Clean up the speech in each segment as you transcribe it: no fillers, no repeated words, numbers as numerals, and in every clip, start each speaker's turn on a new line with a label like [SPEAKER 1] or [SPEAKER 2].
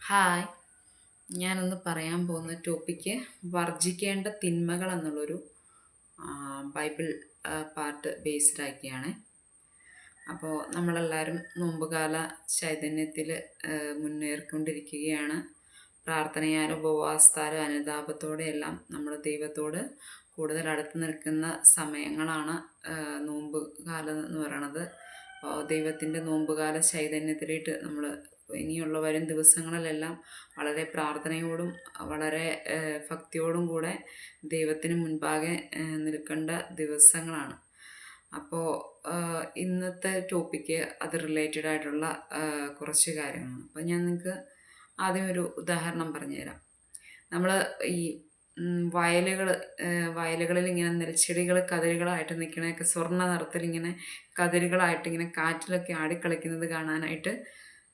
[SPEAKER 1] Hi, ഞാനൊന്ന് പറയാൻ പോകുന്ന ടോപ്പിക്ക് വർജിക്കേണ്ട തിന്മകൾ എന്നുള്ളൊരു ബൈബിൾ പാർട്ട് ബേസ്ഡ് ആക്കിയാണ്. അപ്പോൾ നമ്മളെല്ലാവരും നോമ്പുകാല ചൈതന്യത്തിൽ മുന്നേറിക്കൊണ്ടിരിക്കുകയാണ്. പ്രാർത്ഥനയാലും ഉപവാസത്താലും അനുതാപത്തോടെ എല്ലാം നമ്മൾ ദൈവത്തോട് കൂടുതൽ അടുത്ത് നിൽക്കുന്ന സമയങ്ങളാണ് നോമ്പ് കാലം എന്ന് പറയണത്. അപ്പോൾ ദൈവത്തിൻ്റെ നോമ്പുകാല ചൈതന്യത്തിലേക്ക് നമ്മൾ ഇനിയുള്ള വരും ദിവസങ്ങളിലെല്ലാം വളരെ പ്രാർത്ഥനയോടും വളരെ ഭക്തിയോടും കൂടെ ദൈവത്തിന് മുൻപാകെ നിൽക്കേണ്ട ദിവസങ്ങളാണ്. അപ്പോൾ ഇന്നത്തെ ടോപ്പിക്ക് അത് റിലേറ്റഡ് ആയിട്ടുള്ള കുറച്ച് കാര്യങ്ങളാണ്. അപ്പോൾ ഞാൻ നിങ്ങൾക്ക് ആദ്യം ഒരു ഉദാഹരണം പറഞ്ഞുതരാം. നമ്മൾ ഈ വയലുകളിൽ ഇങ്ങനെ നെൽച്ചെടികൾ കതിരുകളായിട്ട് നിൽക്കണതൊക്കെ സ്വർണ്ണ നിറത്തിലിങ്ങനെ കതിരുകളായിട്ട് ഇങ്ങനെ കാറ്റിലൊക്കെ ആടിക്കളിക്കുന്നത് കാണാനായിട്ട്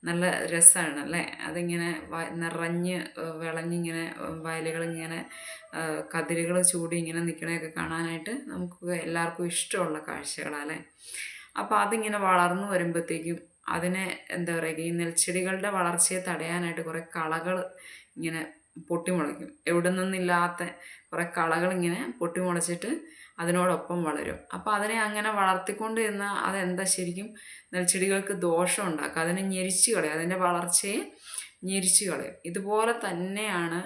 [SPEAKER 1] നല്ല രസമാണ് അല്ലേ. അതിങ്ങനെ നിറഞ്ഞ് വിളഞ്ഞിങ്ങനെ വയലുകളിങ്ങനെ കതിരുകൾ ചൂടി ഇങ്ങനെ നിൽക്കണതൊക്കെ കാണാനായിട്ട് നമുക്ക് എല്ലാവർക്കും ഇഷ്ടമുള്ള കാഴ്ചകളല്ലേ. അപ്പോൾ അതിങ്ങനെ വളർന്നു വരുമ്പോഴത്തേക്കും അതിനെ എന്താ പറയുക, ഈ നെൽച്ചെടികളുടെ വളർച്ചയെ തടയാനായിട്ട് കുറേ കളകൾ ഇങ്ങനെ പൊട്ടിമുളയ്ക്കും. എവിടെ നിന്നില്ലാത്ത കുറേ കളകളിങ്ങനെ പൊട്ടിമുളച്ചിട്ട് അതിനോടൊപ്പം വളരും. അപ്പോൾ അതിനെ അങ്ങനെ വളർത്തിക്കൊണ്ട് ഇരുന്നാൽ അതെന്താ ശരിക്കും നെൽച്ചെടികൾക്ക് ദോഷം ഉണ്ടാക്കുക, അതിനെ ഞെരിച്ച് കളയും, അതിൻ്റെ വളർച്ചയെ ഞെരിച്ച് കളയും. ഇതുപോലെ തന്നെയാണ്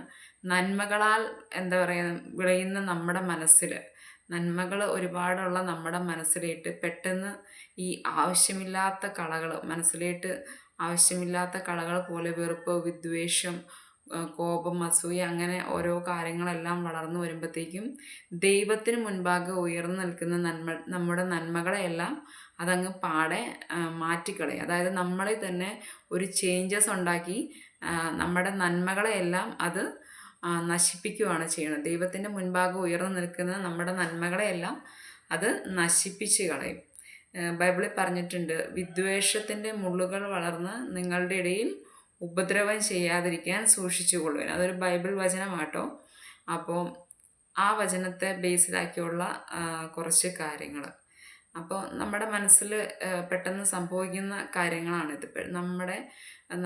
[SPEAKER 1] നന്മകളാൽ എന്താ പറയുക വിളയുന്ന നമ്മുടെ മനസ്സിൽ, നന്മകൾ ഒരുപാടുള്ള നമ്മുടെ മനസ്സിലേട്ട് പെട്ടെന്ന് ഈ ആവശ്യമില്ലാത്ത കളകൾ മനസ്സിലേട്ട് ആവശ്യമില്ലാത്ത കളകൾ പോലെ വെറുപ്പ്, വിദ്വേഷം, കോപം, അസൂയ അങ്ങനെ ഓരോ കാര്യങ്ങളെല്ലാം വളർന്നു വരുമ്പോഴത്തേക്കും ദൈവത്തിന് മുൻപാകെ ഉയർന്നു നിൽക്കുന്ന നമ്മുടെ നന്മകളെയെല്ലാം അതങ്ങ് പാടെ മാറ്റിക്കളയും. അതായത് നമ്മളിൽ തന്നെ ഒരു ചേഞ്ചസ് ഉണ്ടാക്കി നമ്മുടെ നന്മകളെയെല്ലാം അത് നശിപ്പിക്കുകയാണ് ചെയ്യുന്നത്. ദൈവത്തിൻ്റെ മുൻപാകെ ഉയർന്നു നിൽക്കുന്ന നമ്മുടെ നന്മകളെയെല്ലാം അത് നശിപ്പിച്ച് കളയും. ബൈബിളിൽ പറഞ്ഞിട്ടുണ്ട്, വിദ്വേഷത്തിൻ്റെ മുള്ളുകൾ വളർന്ന് നിങ്ങളുടെ ഇടയിൽ ഉപദ്രവം ചെയ്യാതിരിക്കാൻ സൂക്ഷിച്ചുകൊള്ളുവാൻ. അതൊരു ബൈബിൾ വചനമാട്ടോ. അപ്പോൾ ആ വചനത്തെ ബേസിലാക്കിയുള്ള കുറച്ച് കാര്യങ്ങൾ. അപ്പോൾ നമ്മുടെ മനസ്സിൽ പെട്ടെന്ന് സംഭവിക്കുന്ന കാര്യങ്ങളാണിത്. നമ്മുടെ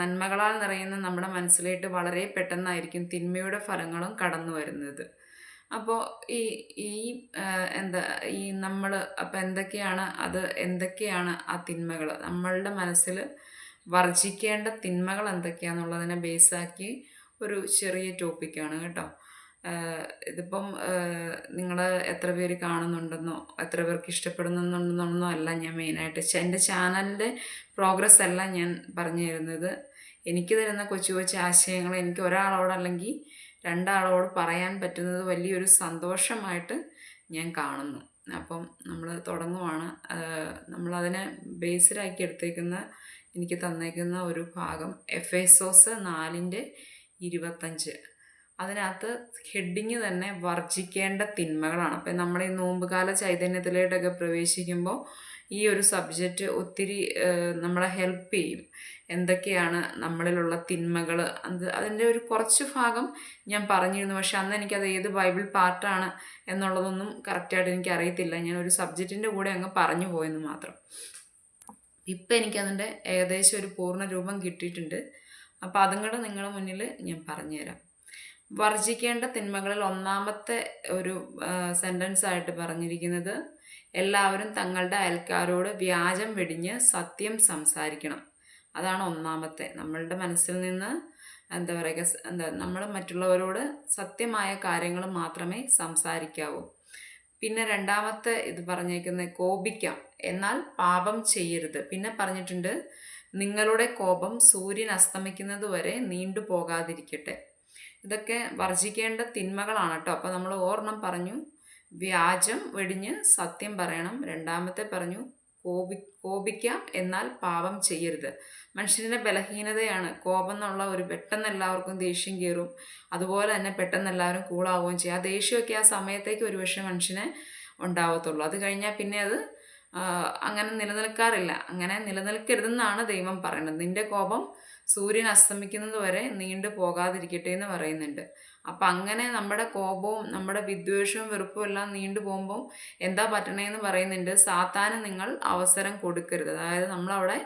[SPEAKER 1] നന്മകളാൽ നിറയുന്ന നമ്മുടെ മനസ്സിലേക്ക് വളരെ പെട്ടെന്നായിരിക്കും തിന്മയുടെ ഫലങ്ങളും കടന്നു വരുന്നത്. അപ്പോൾ ഈ ഈ എന്താ ഈ നമ്മൾ അപ്പോൾ എന്തൊക്കെയാണ് ആ തിന്മകൾ, നമ്മളുടെ മനസ്സിൽ വർജിക്കേണ്ട തിന്മകൾ എന്തൊക്കെയാണെന്നുള്ളതിനെ ബേസാക്കി ഒരു ചെറിയ ടോപ്പിക്കാണ് കേട്ടോ. ഇതിപ്പം നിങ്ങൾ എത്ര പേര് കാണുന്നുണ്ടെന്നോ എത്ര പേർക്ക് ഇഷ്ടപ്പെടുന്നുണ്ടെന്നോ അല്ല ഞാൻ മെയിനായിട്ട് എൻ്റെ ചാനലിൻ്റെ പ്രോഗ്രസ് അല്ല ഞാൻ പറഞ്ഞു തരുന്നത്. എനിക്ക് തരുന്ന കൊച്ചു കൊച്ചു ആശയങ്ങൾ എനിക്ക് ഒരാളോടല്ലെങ്കിൽ രണ്ടാളോട് പറയാൻ പറ്റുന്നത് വലിയൊരു സന്തോഷമായിട്ട് ഞാൻ കാണുന്നു. അപ്പം നമ്മൾ തുടങ്ങുവാണ്. നമ്മളതിനെ ബേസിലാക്കി എടുത്തേക്കുന്ന എനിക്ക് തന്നേക്കുന്ന ഒരു ഭാഗം എഫേസോസ് 4:25. അതിനകത്ത് ഹെഡിങ് തന്നെ വർജിക്കേണ്ട തിന്മകളാണ്. അപ്പം നമ്മൾ ഈ നോമ്പുകാല ചൈതന്യത്തിലേട്ടൊക്കെ പ്രവേശിക്കുമ്പോൾ ഈ ഒരു സബ്ജക്റ്റ് ഒത്തിരി നമ്മളെ ഹെൽപ്പ് ചെയ്യും. എന്തൊക്കെയാണ് നമ്മളിലുള്ള തിന്മകൾ, അതിൻ്റെ ഒരു കുറച്ച് ഭാഗം ഞാൻ പറഞ്ഞിരുന്നു. പക്ഷെ അന്ന് എനിക്കത് ഏത് ബൈബിൾ പാർട്ടാണ് എന്നുള്ളതൊന്നും കറക്റ്റായിട്ട് എനിക്ക് അറിയത്തില്ല. ഞാൻ ഒരു സബ്ജക്റ്റിൻ്റെ കൂടെ അങ്ങ് പറഞ്ഞു പോയെന്ന് മാത്രം. ഇപ്പം എനിക്കതിൻ്റെ ഏകദേശം ഒരു പൂർണ്ണ രൂപം കിട്ടിയിട്ടുണ്ട്. അപ്പോൾ അതും കൂടെ നിങ്ങളുടെ മുന്നിൽ ഞാൻ പറഞ്ഞുതരാം. വർജിക്കേണ്ട തിന്മകളിൽ ഒന്നാമത്തെ ഒരു സെൻറ്റൻസ് ആയിട്ട് പറഞ്ഞിരിക്കുന്നത്, എല്ലാവരും തങ്ങളുടെ അയൽക്കാരോട് വ്യാജം വെടിഞ്ഞ് സത്യം സംസാരിക്കണം. അതാണ് ഒന്നാമത്തെ. നമ്മളുടെ മനസ്സിൽ നിന്ന് എന്താ പറയുക, നമ്മൾ മറ്റുള്ളവരോട് സത്യമായ കാര്യങ്ങൾ മാത്രമേ സംസാരിക്കാവൂ. പിന്നെ രണ്ടാമത്തെ ഇത് പറഞ്ഞേക്കുന്നത് കോപിക്കാം, എന്നാൽ പാപം ചെയ്യരുത്. പിന്നെ പറഞ്ഞിട്ടുണ്ട്, നിങ്ങളുടെ കോപം സൂര്യൻ അസ്തമിക്കുന്നത് വരെ നീണ്ടു പോകാതിരിക്കട്ടെ. ഇതൊക്കെ വർജിക്കേണ്ട തിന്മകളാണ് കേട്ടോ. അപ്പോൾ നമ്മൾ ഓർണം പറഞ്ഞു, വ്യാജം വെടിഞ്ഞ് സത്യം പറയണം. രണ്ടാമത്തെ പറഞ്ഞു കോപിക്കാം, എന്നാൽ പാപം ചെയ്യരുത്. മനുഷ്യൻ്റെ ബലഹീനതയാണ് കോപം എന്നുള്ള ഒരു പെട്ടെന്ന് എല്ലാവർക്കും ദേഷ്യം കയറും. അതുപോലെ തന്നെ പെട്ടെന്ന് എല്ലാവരും കൂളാവുകയും ചെയ്യും. ആ ദേഷ്യമൊക്കെ ആ സമയത്തേക്ക് ഒരുപക്ഷെ മനുഷ്യനെ ഉണ്ടാവത്തുള്ളൂ. അത് കഴിഞ്ഞാൽ പിന്നെ അത് അങ്ങനെ നിലനിൽക്കാറില്ല. അങ്ങനെ നിലനിൽക്കരുതെന്നാണ് ദൈവം പറയുന്നത്. നിൻ്റെ കോപം സൂര്യൻ അസ്തമിക്കുന്നത് വരെ നീണ്ടു പോകാതിരിക്കട്ടെ എന്ന് പറയുന്നുണ്ട്. അപ്പം അങ്ങനെ നമ്മുടെ കോപവും നമ്മുടെ വിദ്വേഷവും വെറുപ്പും എല്ലാം നീണ്ടു പോകുമ്പോൾ എന്താ പറ്റണേന്ന് പറയുന്നുണ്ട്, സാത്താന് നിങ്ങൾ അവസരം കൊടുക്കരുത്. അതായത് നമ്മളവിടെ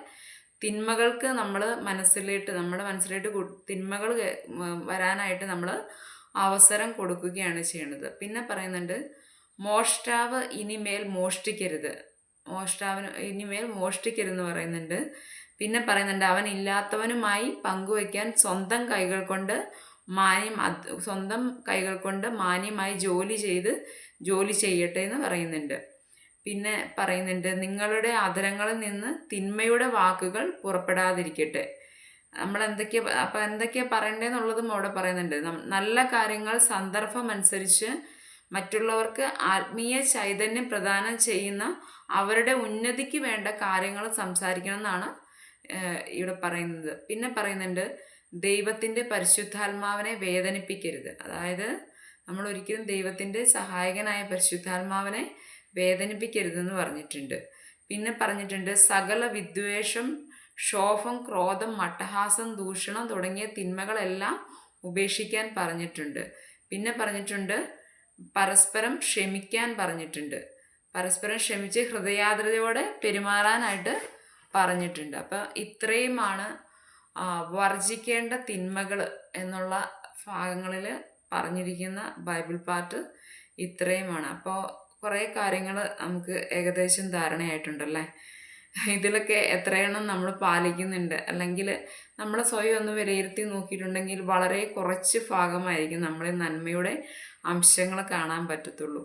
[SPEAKER 1] തിന്മകൾക്ക് നമ്മുടെ മനസ്സിലേക്ക് തിന്മകൾ വരാനായിട്ട് നമ്മൾ അവസരം കൊടുക്കുകയാണ് ചെയ്യുന്നത്. പിന്നെ പറയുന്നുണ്ട്, മോഷ്ടാവ് ഇനിമേൽ മോഷ്ടിക്കരുത്. ഇനിമേൽ മോഷ്ടിക്കരുതെന്ന് പറയുന്നുണ്ട്. പിന്നെ പറയുന്നുണ്ട്, അവൻ ഇല്ലാത്തവനുമായി പങ്കുവയ്ക്കാൻ സ്വന്തം കൈകൾ കൊണ്ട് മാന്യമായി ജോലി ചെയ്യട്ടെ എന്ന് പറയുന്നുണ്ട്. പിന്നെ പറയുന്നുണ്ട്, നിങ്ങളുടെ അധരങ്ങളിൽ നിന്ന് തിന്മയുടെ വാക്കുകൾ പുറപ്പെടാതിരിക്കട്ടെ. എന്തൊക്കെയാ പറയണ്ടേന്നുള്ളതും അവിടെ പറയുന്നുണ്ട്. നല്ല കാര്യങ്ങൾ സന്ദർഭമനുസരിച്ച് മറ്റുള്ളവർക്ക് ആത്മീയ ചൈതന്യം പ്രദാനം ചെയ്യുന്ന അവരുടെ ഉന്നതിക്ക് വേണ്ട കാര്യങ്ങൾ സംസാരിക്കണം എന്നാണ് ഇവിടെ പറയുന്നത്. പിന്നെ പറയുന്നുണ്ട്, ദൈവത്തിൻ്റെ പരിശുദ്ധാത്മാവിനെ വേദനിപ്പിക്കരുത്. അതായത് നമ്മൾ ഒരിക്കലും ദൈവത്തിൻ്റെ സഹായകനായ പരിശുദ്ധാത്മാവിനെ വേദനിപ്പിക്കരുതെന്ന് പറഞ്ഞിട്ടുണ്ട്. പിന്നെ പറഞ്ഞിട്ടുണ്ട്, സകല വിദ്വേഷം, ക്ഷോഭം, ക്രോധം, അട്ടഹാസം, ദൂഷണം തുടങ്ങിയ തിന്മകളെല്ലാം ഉപേക്ഷിക്കാൻ പറഞ്ഞിട്ടുണ്ട്. പിന്നെ പറഞ്ഞിട്ടുണ്ട്, പരസ്പരം ക്ഷമിക്കാൻ പറഞ്ഞിട്ടുണ്ട്. പരസ്പരം ക്ഷമിച്ച് ഹൃദയാദ്രതയോടെ പെരുമാറാനായിട്ട് പറഞ്ഞിട്ടുണ്ട്. അപ്പം ഇത്രയുമാണ് വർജിക്കേണ്ട തിന്മകൾ എന്നുള്ള ഭാഗങ്ങളിൽ പറഞ്ഞിരിക്കുന്ന ബൈബിൾ പാർട്ട് ഇത്രയുമാണ്. അപ്പോൾ കുറേ കാര്യങ്ങൾ നമുക്ക് ഏകദേശം ധാരണയായിട്ടുണ്ടല്ലേ. ഇതിലൊക്കെ എത്രയെണ്ണം നമ്മൾ പാലിക്കുന്നുണ്ട്, അല്ലെങ്കിൽ നമ്മൾ സ്വയം ഒന്ന് വിലയിരുത്തി നോക്കിയിട്ടുണ്ടെങ്കിൽ വളരെ കുറച്ച് ഭാഗമായിരിക്കും നമ്മളെ നന്മയുടെ അംശങ്ങൾ കാണാൻ പറ്റത്തുള്ളൂ.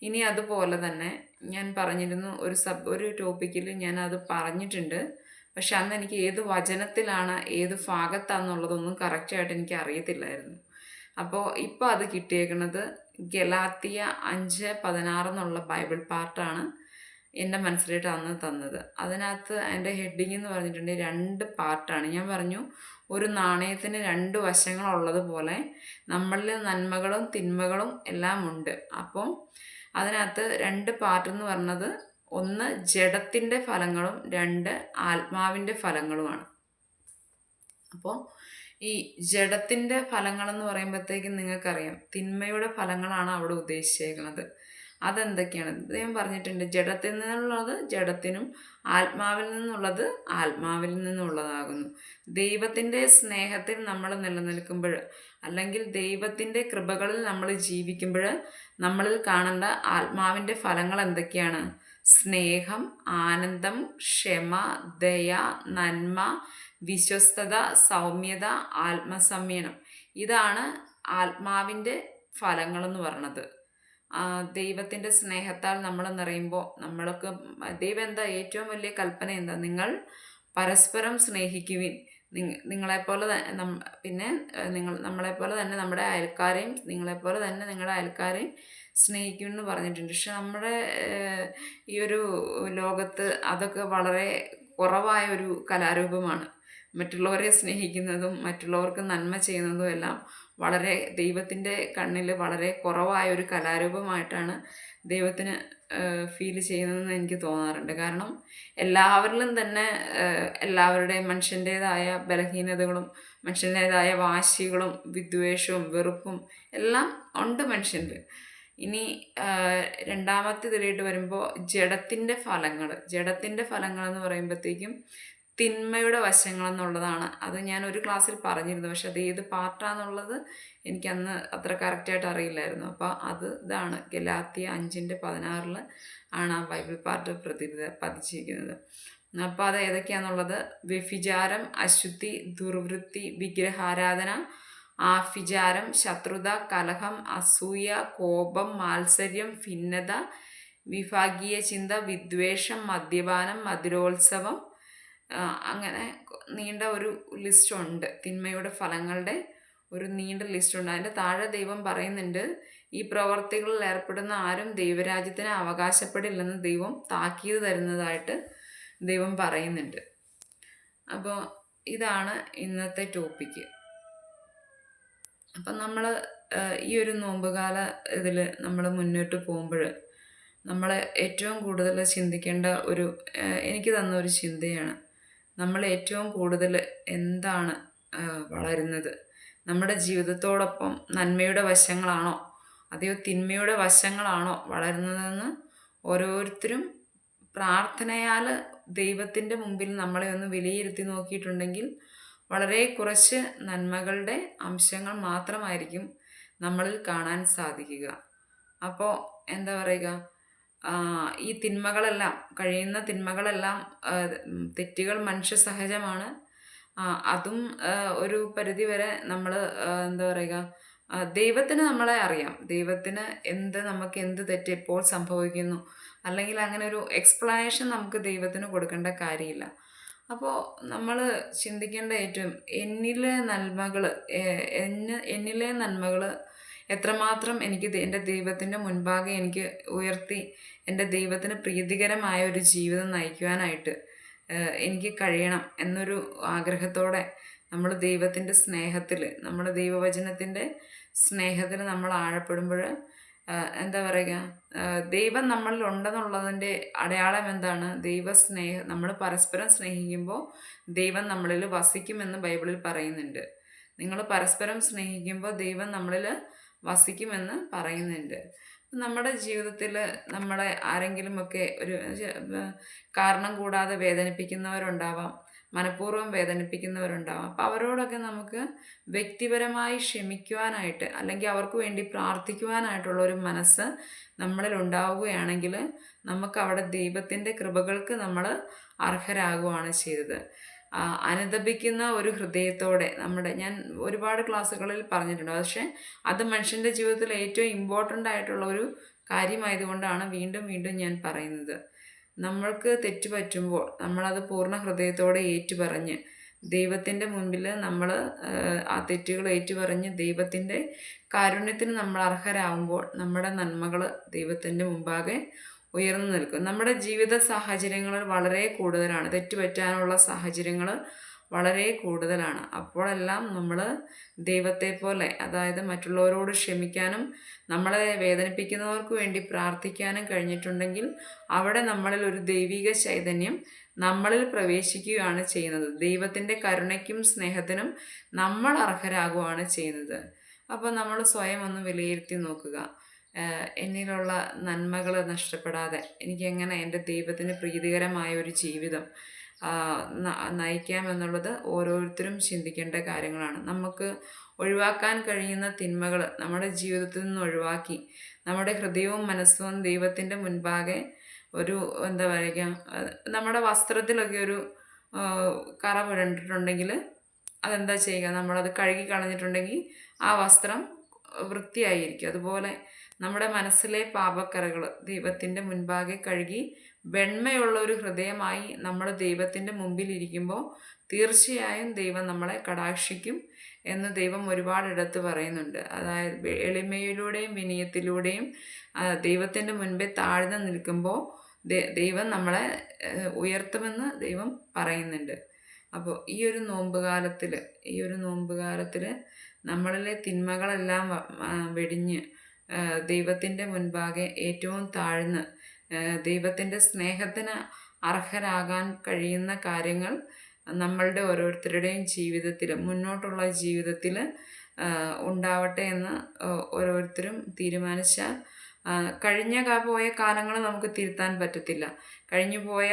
[SPEAKER 1] ഇനി അതുപോലെ തന്നെ ഞാൻ പറഞ്ഞിരുന്നു, ഒരു ടോപ്പിക്കിൽ ഞാൻ അത് പറഞ്ഞിട്ടുണ്ട്. പക്ഷെ അന്ന് എനിക്ക് ഏത് വചനത്തിലാണ് ഏത് ഭാഗത്താണെന്നുള്ളതൊന്നും കറക്റ്റായിട്ട് എനിക്ക് അറിയത്തില്ലായിരുന്നു. അപ്പോൾ ഇപ്പോൾ അത് കിട്ടിയേക്കുന്നത് ഗലാത്തിയ 5:16 എന്നുള്ള ബൈബിൾ പാർട്ടാണ് എൻ്റെ മനസ്സിലായിട്ട് അന്ന് തന്നത്. അതിനകത്ത് എൻ്റെ ഹെഡിങ് എന്ന് പറഞ്ഞിട്ടുണ്ടെങ്കിൽ 2 പാർട്ടാണ്. ഞാൻ പറഞ്ഞു, ഒരു നാണയത്തിന് 2 വശങ്ങളുള്ളതുപോലെ നമ്മളിൽ നന്മകളും തിന്മകളും എല്ലാം ഉണ്ട്. അപ്പോൾ അതിനകത്ത് 2 പാർട്ട് എന്ന് പറഞ്ഞത്, 1 ജഡത്തിൻ്റെ ഫലങ്ങളും 2 ആത്മാവിൻ്റെ ഫലങ്ങളുമാണ്. അപ്പോൾ ഈ ജഡത്തിൻ്റെ ഫലങ്ങളെന്ന് പറയുമ്പോഴത്തേക്കും നിങ്ങൾക്കറിയാം, തിന്മയുടെ ഫലങ്ങളാണ് അവിടെ ഉദ്ദേശിച്ചേക്കുന്നത്. അതെന്തൊക്കെയാണ് ദൈവം പറഞ്ഞിട്ടുണ്ട്? ജഡത്തിൽ നിന്നുള്ളത് ജഡത്തിനും ആത്മാവിൽ നിന്നുള്ളത് ആത്മാവിൽ നിന്നുള്ളതാകുന്നു. ദൈവത്തിൻ്റെ സ്നേഹത്തിൽ നമ്മൾ നിലനിൽക്കുമ്പോൾ, അല്ലെങ്കിൽ ദൈവത്തിൻ്റെ കൃപകളിൽ നമ്മൾ ജീവിക്കുമ്പോൾ നമ്മളിൽ കാണേണ്ട ആത്മാവിൻ്റെ ഫലങ്ങൾ എന്തൊക്കെയാണ്? സ്നേഹം, ആനന്ദം, ക്ഷമ, ദയ, നന്മ, വിശ്വസ്തത, സൗമ്യത, ആത്മസംയമനം. ഇതാണ് ആത്മാവിൻ്റെ ഫലങ്ങളെന്ന് പറയുന്നത്. ദൈവത്തിൻ്റെ സ്നേഹത്താൽ നമ്മൾ നിറയുമ്പോൾ ദൈവം എന്താ ഏറ്റവും വലിയ കൽപ്പന എന്താ? നിങ്ങൾ പരസ്പരം സ്നേഹിക്കുവിൻ. നിങ്ങളെപ്പോലെ പിന്നെ നമ്മളെപ്പോലെ തന്നെ നമ്മുടെ അയൽക്കാരെയും, നിങ്ങളെപ്പോലെ തന്നെ നിങ്ങളുടെ അയൽക്കാരെയും സ്നേഹിക്കുമെന്ന് പറഞ്ഞിട്ടുണ്ട്. പക്ഷെ നമ്മുടെ ഈ ഒരു ലോകത്ത് അതൊക്കെ വളരെ കുറവായ ഒരു കലാരൂപമാണ്. മറ്റുള്ളവരെ സ്നേഹിക്കുന്നതും മറ്റുള്ളവർക്ക് നന്മ ചെയ്യുന്നതും എല്ലാം വളരെ ദൈവത്തിൻ്റെ കണ്ണിൽ വളരെ കുറവായ ഒരു കലാരൂപമായിട്ടാണ് ദൈവത്തിന് ഫീൽ ചെയ്യുന്നതെന്ന് എനിക്ക് തോന്നാറുണ്ട്. കാരണം എല്ലാവരിലും തന്നെ എല്ലാവരുടെയും മനുഷ്യൻ്റേതായ ബലഹീനതകളും മനുഷ്യൻ്റേതായ വാശികളും വിദ്വേഷവും വെറുപ്പും എല്ലാം ഉണ്ട് മനുഷ്യൻ്റെ. ഇനി രണ്ടാമത്തെ ഇതിലേക്ക് വരുമ്പോൾ ജഡത്തിൻ്റെ ഫലങ്ങൾ എന്ന് പറയുമ്പോഴത്തേക്കും തിന്മയുടെ വശങ്ങളെന്നുള്ളതാണ്. അത് ഞാൻ ഒരു ക്ലാസ്സിൽ പറഞ്ഞിരുന്നു, പക്ഷെ അത് ഏത് പാർട്ടാന്നുള്ളത് എനിക്കന്ന് അത്ര കറക്റ്റായിട്ട് അറിയില്ലായിരുന്നു. അപ്പോൾ ഇതാണ് ഗലാത്തിയ 5:16 ആണ് ആ ബൈബിൾ പാർട്ട് പതിച്ചിരിക്കുന്നത്. അപ്പോൾ അത് ഏതൊക്കെയാണെന്നുള്ളത്: വ്യഭിചാരം, അശുദ്ധി, ദുർവൃത്തി, വിഗ്രഹാരാധന, ആഭിചാരം, ശത്രുത, കലഹം, അസൂയ, കോപം, മാത്സര്യം, ഭിന്നത, വിഭാഗീയ ചിന്ത, വിദ്വേഷം, മദ്യപാനം, മധുരോത്സവം. അങ്ങനെ നീണ്ട ഒരു ലിസ്റ്റുണ്ട്, തിന്മയുടെ ഫലങ്ങളുടെ ഒരു നീണ്ട ലിസ്റ്റുണ്ട്. അതിൻ്റെ താഴെ ദൈവം പറയുന്നുണ്ട്, ഈ പ്രവർത്തികളിൽ ഏർപ്പെടുന്ന ആരും ദൈവരാജ്യത്തിന് അവകാശപ്പെടില്ലെന്ന് ദൈവം താക്കീത് തരുന്നതായിട്ട് ദൈവം പറയുന്നുണ്ട്. അപ്പോൾ ഇതാണ് ഇന്നത്തെ ടോപ്പിക്ക്. അപ്പം നമ്മൾ ഈ ഒരു നോമ്പുകാല ഇതിൽ നമ്മൾ മുന്നോട്ട് പോകുമ്പോൾ നമ്മൾ ഏറ്റവും കൂടുതൽ ചിന്തിക്കേണ്ട എനിക്ക് തന്ന ഒരു ചിന്തയാണ്, നമ്മൾ ഏറ്റവും കൂടുതൽ എന്താണ് വളരുന്നത്? നമ്മുടെ ജീവിതത്തോടൊപ്പം നന്മയുടെ വശങ്ങളാണോ അതെയോ തിന്മയുടെ വശങ്ങളാണോ വളരുന്നതെന്ന് ഓരോരുത്തരും പ്രാർത്ഥനയാൽ ദൈവത്തിൻ്റെ മുമ്പിൽ നമ്മളെ ഒന്ന് വിലയിരുത്തി നോക്കിയിട്ടുണ്ടെങ്കിൽ വളരെ കുറച്ച് നന്മകളുടെ അംശങ്ങൾ മാത്രമായിരിക്കും നമ്മളിൽ കാണാൻ സാധിക്കുക. അപ്പോൾ എന്താ പറയുക, ഈ തിന്മകളെല്ലാം, കഴിയുന്ന തിന്മകളെല്ലാം, തെറ്റുകൾ മനുഷ്യ സഹജമാണ്. അതും ഒരു പരിധി വരെ നമ്മൾ എന്താ പറയുക, ദൈവത്തിന് നമ്മളെ അറിയാം. ദൈവത്തിന് നമുക്ക് എന്ത് തെറ്റ് എപ്പോൾ സംഭവിക്കുന്നു, അല്ലെങ്കിൽ അങ്ങനെ ഒരു എക്സ്പ്ലനേഷൻ നമുക്ക് ദൈവത്തിന് കൊടുക്കേണ്ട കാര്യമില്ല. അപ്പോൾ നമ്മൾ ചിന്തിക്കേണ്ട ഏറ്റവും എന്നിലെ നന്മകൾ എത്രമാത്രം എനിക്ക് എൻ്റെ ദൈവത്തിൻ്റെ മുൻപാകെ എനിക്ക് ഉയർത്തി എൻ്റെ ദൈവത്തിന് പ്രീതികരമായ ഒരു ജീവിതം നയിക്കുവാനായിട്ട് എനിക്ക് കഴിയണം എന്നൊരു ആഗ്രഹത്തോടെ നമ്മൾ ദൈവത്തിൻ്റെ സ്നേഹത്തിൽ, നമ്മുടെ ദൈവവചനത്തിൻ്റെ സ്നേഹത്തിൽ നമ്മൾ ആഴപ്പെടുമ്പോൾ എന്താ പറയുക, ദൈവം നമ്മളിൽ ഉണ്ടെന്നുള്ളതിൻ്റെ അടയാളം എന്താണ്? നമ്മൾ പരസ്പരം സ്നേഹിക്കുമ്പോൾ ദൈവം നമ്മളിൽ വസിക്കുമെന്ന് ബൈബിളിൽ പറയുന്നുണ്ട്. നിങ്ങൾ പരസ്പരം സ്നേഹിക്കുമ്പോൾ ദൈവം നമ്മളിൽ വസിക്കുമെന്ന് പറയുന്നുണ്ട്. നമ്മുടെ ജീവിതത്തിൽ നമ്മളെ ആരെങ്കിലുമൊക്കെ ഒരു കാരണം കൂടാതെ വേദനിപ്പിക്കുന്നവരുണ്ടാവാം, മനഃപൂർവ്വം വേദനിപ്പിക്കുന്നവരുണ്ടാവാം. അപ്പോൾ അവരോടൊക്കെ നമുക്ക് വ്യക്തിപരമായി ക്ഷമിക്കുവാനായിട്ട്, അല്ലെങ്കിൽ അവർക്ക് വേണ്ടി പ്രാർത്ഥിക്കുവാനായിട്ടുള്ള ഒരു മനസ്സ് നമ്മളിൽ ഉണ്ടാവുകയാണെങ്കിൽ നമുക്ക് അവിടെ ദൈവത്തിൻ്റെ കൃപകൾക്ക് നമ്മൾ അർഹരാകുകയാണ് ചെയ്തത്. അനുതപിക്കുന്ന ഒരു ഹൃദയത്തോടെ ഞാൻ ഒരുപാട് ക്ലാസ്സുകളിൽ പറഞ്ഞിട്ടുണ്ട്. പക്ഷേ അത് മനുഷ്യൻ്റെ ജീവിതത്തിൽ ഏറ്റവും ഇമ്പോർട്ടൻ്റ് ആയിട്ടുള്ള ഒരു കാര്യമായതുകൊണ്ടാണ് വീണ്ടും വീണ്ടും ഞാൻ പറയുന്നത്. നമ്മൾക്ക് തെറ്റ് പറ്റുമ്പോൾ നമ്മളത് പൂർണ്ണ ഹൃദയത്തോടെ ഏറ്റുപറഞ്ഞ് ദൈവത്തിൻ്റെ മുൻപിൽ നമ്മൾ ആ തെറ്റുകൾ ഏറ്റുപറഞ്ഞ് ദൈവത്തിൻ്റെ കാരുണ്യത്തിന് നമ്മൾ അർഹരാകുമ്പോൾ നമ്മുടെ നന്മകൾ ദൈവത്തിൻ്റെ മുമ്പാകെ ഉയർന്നു നിൽക്കും. നമ്മുടെ ജീവിത സാഹചര്യങ്ങൾ വളരെ കൂടുതലാണ്, തെറ്റുപറ്റാനുള്ള സാഹചര്യങ്ങൾ വളരെ കൂടുതലാണ്. അപ്പോഴെല്ലാം നമ്മൾ ദൈവത്തെ പോലെ, അതായത് മറ്റുള്ളവരോട് ക്ഷമിക്കാനും നമ്മളെ വേദനിപ്പിക്കുന്നവർക്ക് വേണ്ടി പ്രാർത്ഥിക്കാനും കഴിഞ്ഞിട്ടുണ്ടെങ്കിൽ അവിടെ നമ്മളിൽ ഒരു ദൈവിക ചൈതന്യം നമ്മളിൽ പ്രവേശിക്കുകയാണ് ചെയ്യുന്നത്. ദൈവത്തിൻ്റെ കരുണയ്ക്കും സ്നേഹത്തിനും നമ്മൾ അർഹരാകുകയാണ് ചെയ്യുന്നത്. അപ്പോൾ നമ്മൾ സ്വയം ഒന്ന് വിലയിരുത്തി നോക്കുക. എന്നിലുള്ള നന്മകൾ നഷ്ടപ്പെടാതെ എനിക്ക് എങ്ങനെ എൻ്റെ ദൈവത്തിന് പ്രീതികരമായ ഒരു ജീവിതം നയിക്കാമെന്നുള്ളത് ഓരോരുത്തരും ചിന്തിക്കേണ്ട കാര്യങ്ങളാണ്. നമുക്ക് ഒഴിവാക്കാൻ കഴിയുന്ന തിന്മകൾ നമ്മുടെ ജീവിതത്തിൽ നിന്ന് ഒഴിവാക്കി നമ്മുടെ ഹൃദയവും മനസ്സും ദൈവത്തിൻ്റെ മുൻപാകെ ഒരു എന്താ പറയുക, നമ്മുടെ വസ്ത്രത്തിലൊക്കെ ഒരു കറ പുരണ്ടിട്ടുണ്ടെങ്കിൽ അതെന്താ ചെയ്യുക, നമ്മളത് കഴുകി കളഞ്ഞിട്ടുണ്ടെങ്കിൽ ആ വസ്ത്രം വൃത്തിയായിരിക്കും. അതുപോലെ നമ്മുടെ മനസ്സിലെ പാപക്കറകൾ ദൈവത്തിൻ്റെ മുൻപാകെ കഴുകി വെണ്മയുള്ള ഒരു ഹൃദയമായി നമ്മൾ ദൈവത്തിൻ്റെ മുമ്പിൽ ഇരിക്കുമ്പോൾ തീർച്ചയായും ദൈവം നമ്മളെ കടാക്ഷിക്കും എന്ന് ദൈവം ഒരുപാടിടത്ത് പറയുന്നുണ്ട്. അതായത് എളിമയിലൂടെയും വിനയത്തിലൂടെയും ദൈവത്തിൻ്റെ മുൻപേ താഴ്ന്നു നിൽക്കുമ്പോൾ ദൈവം നമ്മളെ ഉയർത്തുമെന്ന് ദൈവം പറയുന്നുണ്ട്. അപ്പോൾ ഈ ഒരു നോമ്പ് കാലത്തിൽ നമ്മളിലെ തിന്മകളെല്ലാം വെടിഞ്ഞ് ദൈവത്തിൻ്റെ മുൻപാകെ ഏറ്റവും താഴ്ന്ന് ദൈവത്തിൻ്റെ സ്നേഹത്തിന് അർഹരാകാൻ കഴിയുന്ന കാര്യങ്ങൾ നമ്മളുടെ ഓരോരുത്തരുടെയും ജീവിതത്തിൽ, മുന്നോട്ടുള്ള ജീവിതത്തിൽ ഉണ്ടാവട്ടെ എന്ന് ഓരോരുത്തരും തീരുമാനിച്ചാൽ കഴിഞ്ഞ പോയ കാലങ്ങൾ നമുക്ക് തിരുത്താൻ പറ്റത്തില്ല. കഴിഞ്ഞു പോയ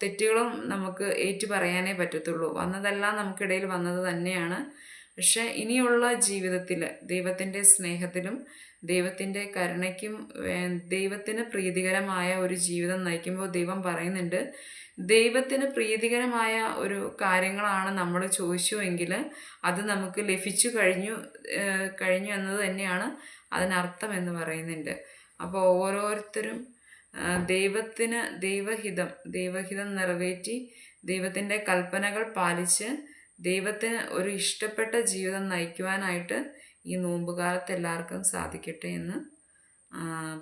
[SPEAKER 1] തെറ്റുകളും നമുക്ക് ഏറ്റുപറയാനേ പറ്റത്തുള്ളൂ. വന്നതെല്ലാം നമുക്കിടയിൽ വന്നത് തന്നെയാണ്. പക്ഷെ ഇനിയുള്ള ജീവിതത്തിൽ ദൈവത്തിൻ്റെ സ്നേഹത്തിലും ദൈവത്തിൻ്റെ കരുണയ്ക്കും ദൈവത്തിന് പ്രീതികരമായ ഒരു ജീവിതം നയിക്കുമ്പോൾ ദൈവം പറയുന്നുണ്ട്, ദൈവത്തിന് പ്രീതികരമായ ഒരു കാര്യങ്ങളാണ് നമ്മൾ ചോദിച്ചുവെങ്കിൽ അത് നമുക്ക് ലഭിച്ചു കഴിഞ്ഞു എന്നത് തന്നെയാണ് അതിനർത്ഥം എന്ന് പറയുന്നുണ്ട്. അപ്പോൾ ഓരോരുത്തരും ദൈവഹിതം നിറവേറ്റി ദൈവത്തിൻ്റെ കൽപ്പനകൾ പാലിച്ച് ദൈവത്തിന് ഒരു ഇഷ്ടപ്പെട്ട ജീവിതം നയിക്കുവാനായിട്ട് ഈ നോമ്പുകാലത്ത് എല്ലാവർക്കും സാധിക്കട്ടെ എന്ന്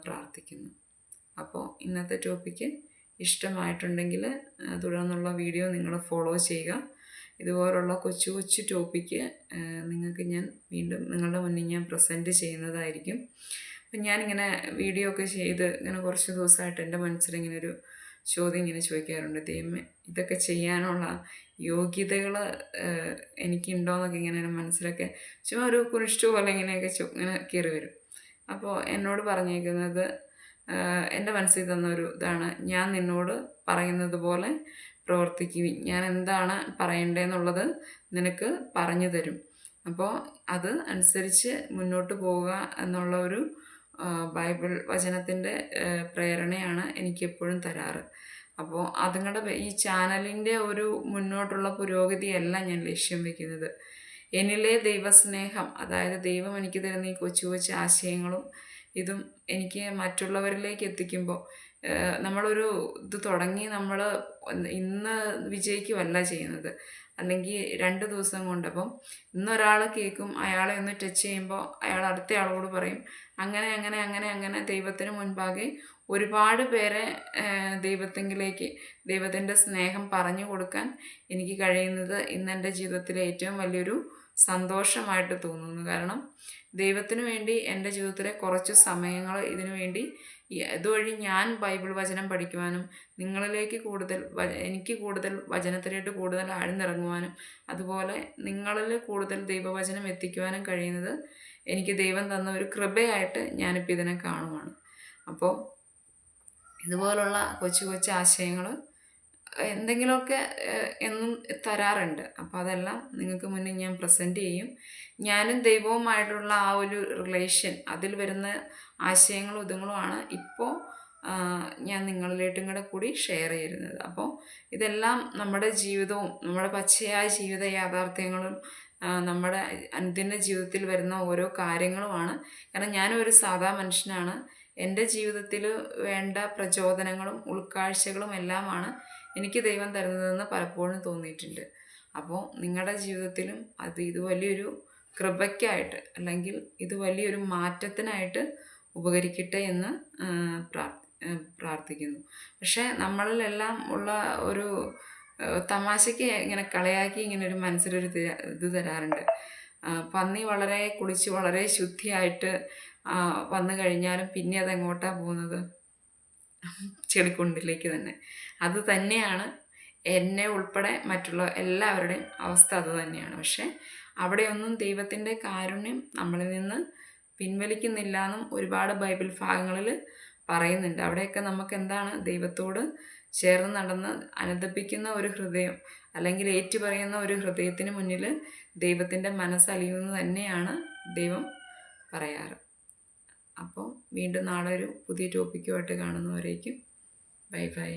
[SPEAKER 1] പ്രാർത്ഥിക്കുന്നു. അപ്പോൾ ഇന്നത്തെ ടോപ്പിക്ക് ഇഷ്ടമായിട്ടുണ്ടെങ്കിൽ തുടർന്നുള്ള വീഡിയോ നിങ്ങൾ ഫോളോ ചെയ്യുക. ഇതുപോലുള്ള കൊച്ചു കൊച്ചു ടോപ്പിക്ക് നിങ്ങൾക്ക് ഞാൻ വീണ്ടും നിങ്ങളുടെ മുന്നിൽ ഞാൻ പ്രസൻറ്റ് ചെയ്യുന്നതായിരിക്കും. അപ്പം ഞാനിങ്ങനെ വീഡിയോ ഒക്കെ ചെയ്ത് ഇങ്ങനെ കുറച്ച് ദിവസമായിട്ട് എൻ്റെ മനസ്സിലിങ്ങനെ ഒരു ചോദ്യം ഇങ്ങനെ ചോദിക്കാറുണ്ട്, ദൈവമേ ഇതൊക്കെ ചെയ്യാനുള്ള യോഗ്യതകൾ എനിക്കുണ്ടോയെന്നൊക്കെ ഇങ്ങനെ മനസ്സിലൊക്കെ ചുമ്മാ ഒരു കുനിഷ്ടു പോലെ ഇങ്ങനെയൊക്കെ ഇങ്ങനെ കയറി വരും. അപ്പോൾ എന്നോട് പറഞ്ഞേക്കുന്നത്, എൻ്റെ മനസ്സിൽ തന്നൊരു ഇതാണ്, ഞാൻ നിന്നോട് പറയുന്നത് പോലെ പ്രവർത്തിക്കുവിൻ. ഞാൻ എന്താണ് പറയേണ്ടതെന്നുള്ളത് നിനക്ക് പറഞ്ഞു തരും. അപ്പോൾ അത് അനുസരിച്ച് മുന്നോട്ട് പോവുക എന്നുള്ള ഒരു ബൈബിൾ വചനത്തിൻ്റെ പ്രേരണയാണ് എനിക്കെപ്പോഴും തരാറ്. അപ്പോൾ അതുങ്ങളുടെ ഈ ചാനലിൻ്റെ ഒരു മുന്നോട്ടുള്ള പുരോഗതിയല്ല ഞാൻ ലക്ഷ്യം വയ്ക്കുന്നത്. എന്നിലെ ദൈവസ്നേഹം, അതായത് ദൈവം എനിക്ക് തരുന്ന ഈ കൊച്ചു കൊച്ചു ആശയങ്ങളും ഇതും എനിക്ക് മറ്റുള്ളവരിലേക്ക് എത്തിക്കുമ്പോൾ, നമ്മളൊരു ഇത് തുടങ്ങി നമ്മൾ ഇന്ന് വിജയിക്കുകയല്ല ചെയ്യുന്നത്, അല്ലെങ്കിൽ 2 ദിവസം കൊണ്ട്. അപ്പം ഇന്നൊരാൾ കേൾക്കും, അയാളെ ഒന്ന് ടച്ച് ചെയ്യുമ്പോൾ അയാൾ അടുത്ത ആളോട് പറയും. അങ്ങനെ അങ്ങനെ അങ്ങനെ അങ്ങനെ ദൈവത്തിന് മുൻപാകെ ഒരുപാട് പേരെ ദൈവത്തെങ്കിലേക്ക്, ദൈവത്തിൻ്റെ സ്നേഹം പറഞ്ഞു കൊടുക്കാൻ എനിക്ക് കഴിയുന്നത് ഇന്നെൻ്റെ ജീവിതത്തിലെ ഏറ്റവും വലിയൊരു സന്തോഷമായിട്ട് തോന്നുന്നു. കാരണം ദൈവത്തിന് വേണ്ടി എൻ്റെ ജീവിതത്തിലെ കുറച്ച് സമയങ്ങൾ ഇതിനു വേണ്ടി ഇതുവഴി ഞാൻ ബൈബിൾ വചനം പഠിക്കുവാനും നിങ്ങളിലേക്ക് കൂടുതൽ എനിക്ക് കൂടുതൽ വചനത്തിലേക്ക് കൂടുതൽ ആഴ്ന്നിറങ്ങുവാനും അതുപോലെ നിങ്ങളിൽ കൂടുതൽ ദൈവവചനം എത്തിക്കുവാനും കഴിയുന്നത് എനിക്ക് ദൈവം തന്ന ഒരു കൃപയായിട്ട് ഞാനിപ്പോൾ ഇതിനെ കാണുവാണ്. അപ്പോൾ ഇതുപോലുള്ള കൊച്ചു കൊച്ചു ആശയങ്ങൾ എന്തെങ്കിലുമൊക്കെ എന്നും തരാറുണ്ട്. അപ്പോൾ അതെല്ലാം നിങ്ങൾക്ക് മുന്നിൽ ഞാൻ പ്രസൻറ്റ് ചെയ്യും. ഞാനും ദൈവവുമായിട്ടുള്ള ആ ഒരു റിലേഷൻ, അതിൽ വരുന്ന ആശയങ്ങളും ഇതുങ്ങളുമാണ് ഇപ്പോൾ ഞാൻ നിങ്ങളിലേട്ടും കൂടി ഷെയർ ചെയ്യുന്നത്. അപ്പോൾ ഇതെല്ലാം നമ്മുടെ ജീവിതവും നമ്മുടെ പച്ചയായ ജീവിത യാഥാർത്ഥ്യങ്ങളും നമ്മുടെ അനുദിന ജീവിതത്തിൽ വരുന്ന ഓരോ കാര്യങ്ങളുമാണ്. കാരണം ഞാനൊരു സാധാ മനുഷ്യനാണ്. എൻ്റെ ജീവിതത്തിൽ വേണ്ട പ്രചോദനങ്ങളും ഉൾക്കാഴ്ചകളും എല്ലാമാണ് എനിക്ക് ദൈവം തരുന്നതെന്ന് പലപ്പോഴും തോന്നിയിട്ടുണ്ട്. അപ്പോൾ നിങ്ങളുടെ ജീവിതത്തിലും ഇത് വലിയൊരു കൃപയ്ക്കായിട്ട്, അല്ലെങ്കിൽ ഇത് വലിയൊരു മാറ്റത്തിനായിട്ട് ഉപകരിക്കട്ടെ എന്ന് പ്രാർത്ഥിക്കുന്നു. പക്ഷേ നമ്മളിലെല്ലാം ഉള്ള ഒരു തമാശയ്ക്ക് ഇങ്ങനെ കളിയാക്കി ഇങ്ങനെ ഒരു മനസ്സിലൊരു ഇത് തരാറുണ്ട്. പന്നി വളരെ കുളിച്ച് വളരെ ശുദ്ധിയായിട്ട് വന്നു കഴിഞ്ഞാലും പിന്നെ അതെങ്ങോട്ടാണ് പോകുന്നത്? ചെളിക്കുണ്ടിലേക്ക് തന്നെ. അത് തന്നെയാണ് എന്നെ ഉൾപ്പെടെ മറ്റുള്ള എല്ലാവരുടെയും അവസ്ഥ അത് തന്നെയാണ്. പക്ഷേ അവിടെയൊന്നും ദൈവത്തിൻ്റെ കാരുണ്യം നമ്മളിൽ നിന്ന് പിൻവലിക്കുന്നില്ല എന്നും ഒരുപാട് ബൈബിൾ ഭാഗങ്ങളിൽ പറയുന്നുണ്ട്. അവിടെയൊക്കെ നമുക്ക് എന്താണ്, ദൈവത്തോട് ചേർന്ന് നടന്ന് അനുദപിക്കുന്ന ഒരു ഹൃദയം, അല്ലെങ്കിൽ ഏറ്റുപറയുന്ന ഒരു ഹൃദയത്തിന് മുന്നിൽ ദൈവത്തിൻ്റെ മനസ്സലിയുമെന്ന് തന്നെയാണ് ദൈവം പറയാറ്. അപ്പോൾ വീണ്ടും നാളെ ഒരു പുതിയ ടോപ്പിക്കുമായിട്ട് കാണുന്നവരേക്കും ബൈ ബൈ.